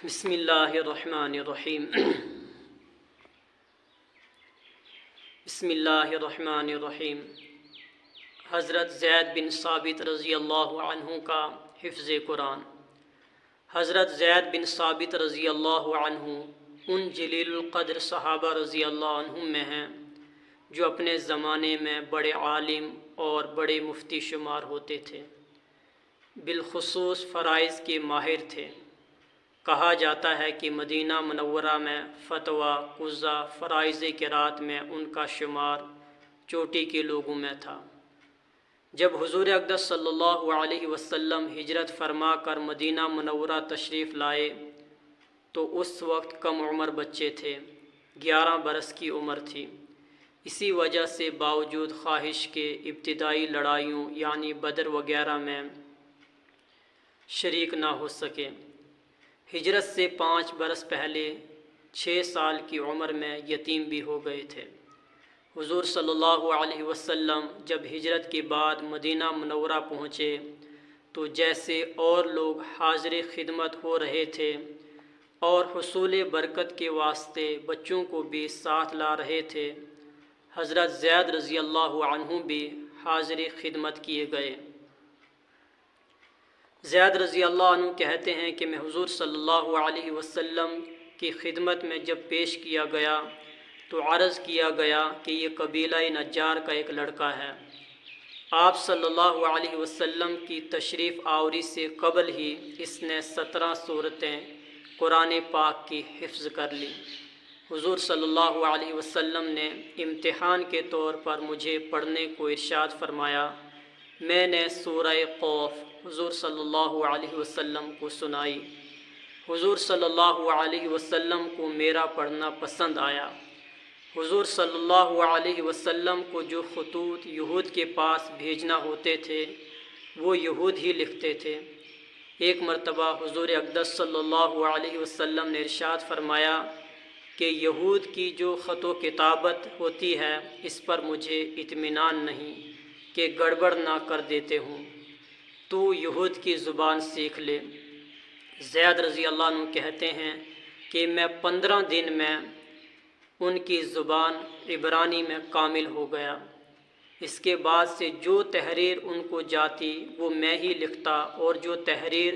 بسم اللہ الرحمن الرحیم بسم اللہ الرحمن الرحیم۔ حضرت زید بن ثابت رضی اللہ عنہ کا حفظ قرآن۔ حضرت زید بن ثابت رضی اللہ عنہ ان جلیل القدر صحابہ رضی اللہ عنہم میں ہیں جو اپنے زمانے میں بڑے عالم اور بڑے مفتی شمار ہوتے تھے، بالخصوص فرائض کے ماہر تھے۔ کہا جاتا ہے کہ مدینہ منورہ میں فتویٰ، قضا، فرائض قرات میں ان کا شمار چوٹی کے لوگوں میں تھا۔ جب حضور اقدس صلی اللہ علیہ وسلم ہجرت فرما کر مدینہ منورہ تشریف لائے تو اس وقت کم عمر بچے تھے، 11 برس کی عمر تھی۔ اسی وجہ سے باوجود خواہش کے ابتدائی لڑائیوں یعنی بدر وغیرہ میں شریک نہ ہو سکے۔ ہجرت سے 5 برس پہلے 6 سال کی عمر میں یتیم بھی ہو گئے تھے۔ حضور صلی اللہ علیہ وسلم جب ہجرت کے بعد مدینہ منورہ پہنچے تو جیسے اور لوگ حاضر خدمت ہو رہے تھے اور حصول برکت کے واسطے بچوں کو بھی ساتھ لا رہے تھے، حضرت زید رضی اللہ عنہ بھی حاضر خدمت کیے گئے۔ زید رضی اللہ عنہ کہتے ہیں کہ میں حضور صلی اللہ علیہ وسلم کی خدمت میں جب پیش کیا گیا تو عرض کیا گیا کہ یہ قبیلہ نجار کا ایک لڑکا ہے۔ آپ صلی اللہ علیہ وسلم کی تشریف آوری سے قبل ہی اس نے 17 سورتیں قرآن پاک کی حفظ کر لی۔ حضور صلی اللہ علیہ وسلم نے امتحان کے طور پر مجھے پڑھنے کو ارشاد فرمایا۔ میں نے سورہ قوف حضور صلی اللہ علیہ وسلم کو سنائی۔ حضور صلی اللہ علیہ وسلم کو میرا پڑھنا پسند آیا۔ حضور صلی اللہ علیہ وسلم کو جو خطوط یہود کے پاس بھیجنا ہوتے تھے وہ یہود ہی لکھتے تھے۔ ایک مرتبہ حضور اقدس صلی اللہ علیہ وسلم نے ارشاد فرمایا کہ یہود کی جو خط و کتابت ہوتی ہے اس پر مجھے اطمینان نہیں کہ گڑبڑ نہ کر دیتے ہوں، تو یہود کی زبان سیکھ لے۔ زید رضی اللہ عنہ کہتے ہیں کہ میں 15 دن میں ان کی زبان عبرانی میں کامل ہو گیا۔ اس کے بعد سے جو تحریر ان کو جاتی وہ میں ہی لکھتا اور جو تحریر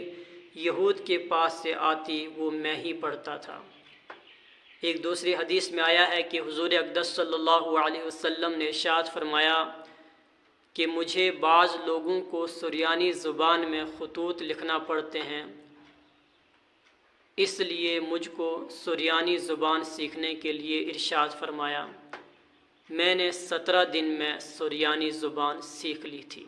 یہود کے پاس سے آتی وہ میں ہی پڑھتا تھا۔ ایک دوسری حدیث میں آیا ہے کہ حضور اقدس صلی اللہ علیہ وسلم نے ارشاد فرمایا کہ مجھے بعض لوگوں کو سریانی زبان میں خطوط لکھنا پڑتے ہیں، اس لیے مجھ کو سریانی زبان سیکھنے کے لیے ارشاد فرمایا۔ میں نے 17 دن میں سریانی زبان سیکھ لی تھی۔